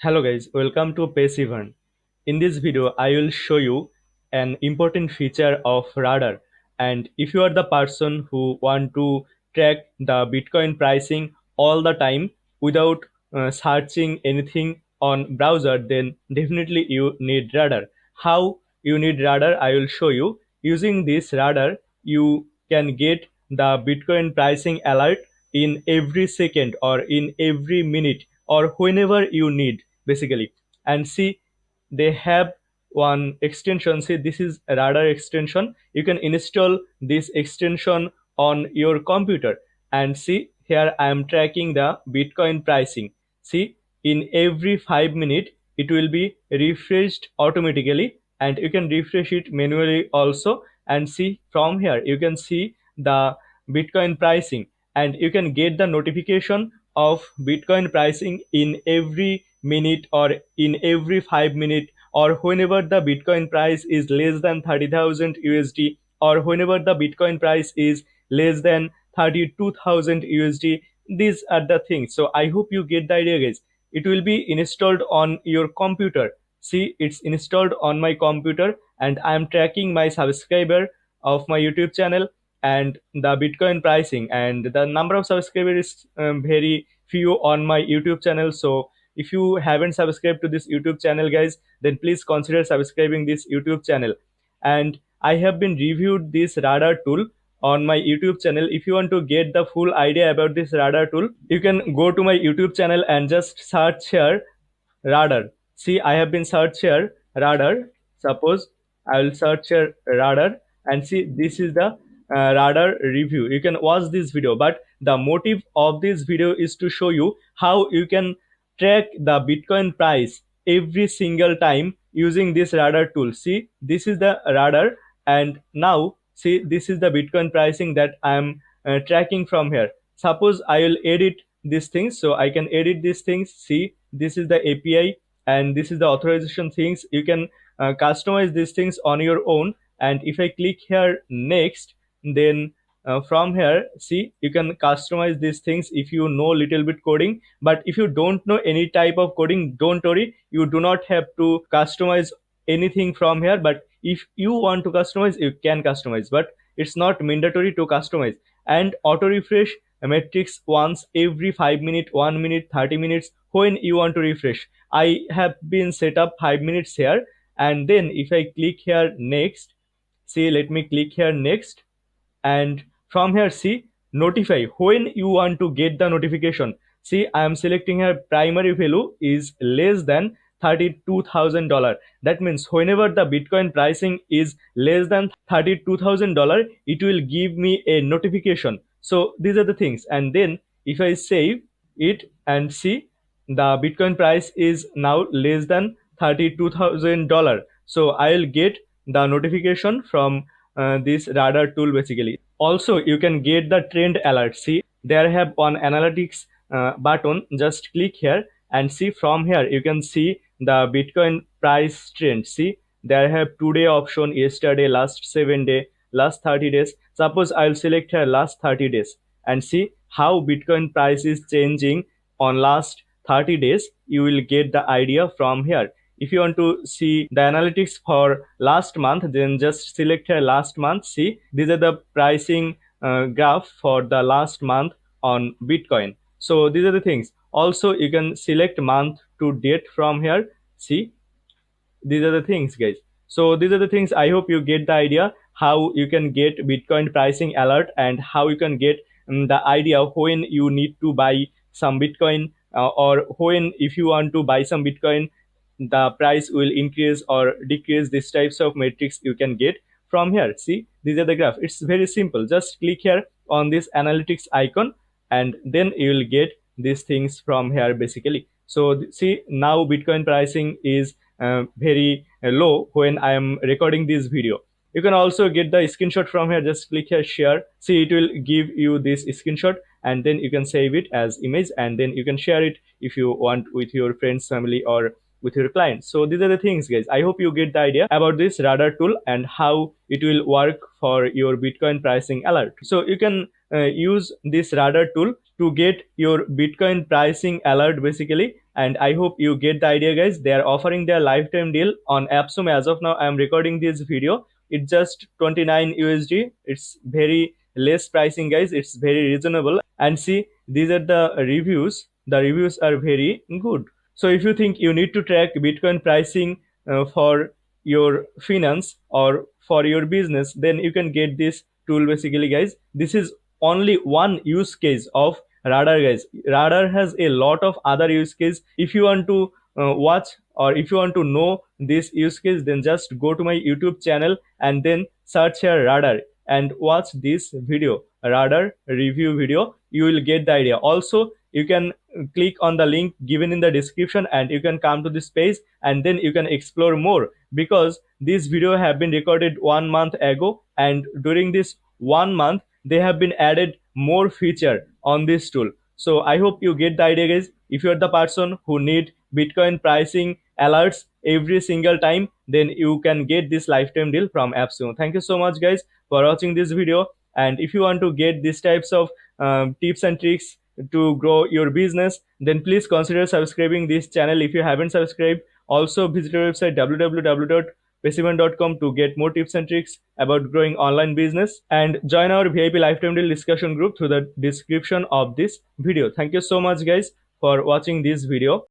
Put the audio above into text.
Hello guys, welcome to Passivern. In this video, I will show you an important feature of radar. And if you are the person who want to track the Bitcoin pricing all the time without searching anything on browser, then definitely you need radar. How you need radar, I will show you. Using this radar, you can get the Bitcoin pricing alert in every second or in every minute or whenever you need basically. And see, they have one extension. See, this is a radar extension. You can install this extension on your computer. And see, here I am tracking the Bitcoin pricing. See, in every 5 minutes it will be refreshed automatically, and you can refresh it manually also. And see, from here you can see the Bitcoin pricing, and you can get the notification of Bitcoin pricing in every minute or in every 5 minutes, or whenever the Bitcoin price is less than 30,000 USD, or whenever the Bitcoin price is less than 32,000 USD. These are the things. So I hope you get the idea, guys. It will be installed on your computer. See, it's installed on my computer, and I am tracking my subscriber of my YouTube channel and the Bitcoin pricing, and the number of subscribers is very few on my YouTube channel. So if you haven't subscribed to this YouTube channel, guys, then please consider subscribing this YouTube channel. And I have been reviewed this radar tool on my YouTube channel. If you want to get the full idea about this radar tool, you can go to my YouTube channel and just search here radar. See, I have been search here radar. Suppose I will search here radar, and see, this is the radar review. You can watch this video, but the motive of this video is to show you how you can track the Bitcoin price every single time using this radar tool. See, this is the radar, and now see, this is the Bitcoin pricing that I am tracking from here. Suppose I will edit these things, so I can edit these things. See, this is the API, and this is the authorization things. You can customize these things on your own. And if I click here next, then from here, see, you can customize these things if you know little bit coding. But if you don't know any type of coding, don't worry, you do not have to customize anything from here. But if you want to customize, you can customize, but it's not mandatory to customize. And auto refresh metrics once every 5 minutes, 1 minute, 30 minutes when you want to refresh. I have been set up 5 minutes here. And then if I click here next, see, let me click here next, and from here, see, notify when you want to get the notification. See, I am selecting here primary value is less than $32,000. That means whenever the Bitcoin pricing is less than $32,000, it will give me a notification. So these are the things. And then if I save it, and see, the Bitcoin price is now less than $32,000, so I'll get the notification from this radar tool basically. Also, you can get the trend alert. See, there have one analytics button. Just click here, and see, from here you can see the Bitcoin price trend. See, there have today option, yesterday, last 7 day, last 30 days. Suppose I'll select here last 30 days, and see how Bitcoin price is changing on last 30 days. You will get the idea from here. If you want to see the analytics for last month, then just select here last month. See, these are the pricing graph for the last month on Bitcoin. So these are the things. Also, you can select month to date from here. See, these are the things, guys. So these are the things. I hope you get the idea how you can get Bitcoin pricing alert, and how you can get the idea when you need to buy some Bitcoin, or when, if you want to buy some Bitcoin, the price will increase or decrease. These types of metrics you can get from here. See, these are the graph. It's very simple. Just click here on this analytics icon, and then you will get these things from here basically. So see, now Bitcoin pricing is very low when I am recording this video. You can also get the screenshot from here. Just click here share. See, it will give you this screenshot, and then you can save it as image, and then you can share it if you want with your friends, family, or with your clients. So these are the things, guys. I hope you get the idea about this radar tool and how it will work for your Bitcoin pricing alert. So you can use this radar tool to get your Bitcoin pricing alert basically. and I hope you get the idea, guys. They are offering their lifetime deal on appsumo. As of now, I am recording this video. It's just 29 USD. It's very less pricing, guys. It's very reasonable. And see, these are the reviews. The reviews are very good. So if you think you need to track Bitcoin pricing for your finance or for your business, then you can get this tool basically, guys. This is only one use case of Radar, guys. Radar has a lot of other use case. If you want to watch, or if you want to know this use case, then just go to my YouTube channel and then search here Radar and watch this video, Radar review video. You will get the idea. Also, you can click on the link given in the description and you can come to this page, and then you can explore more, because this video have been recorded 1 month ago, and during this 1 month they have been added more feature on this tool. So I hope you get the idea, guys. If you're the person who need Bitcoin pricing alerts every single time, then you can get this lifetime deal from appsumo. Thank you so much, guys, for watching this video. And if you want to get these types of tips and tricks to grow your business, then please consider subscribing this channel if you haven't subscribed. Also visit our website www.passivern.com to get more tips and tricks about growing online business, and join our VIP lifetime deal discussion group through the description of this video. Thank you so much, guys, for watching this video.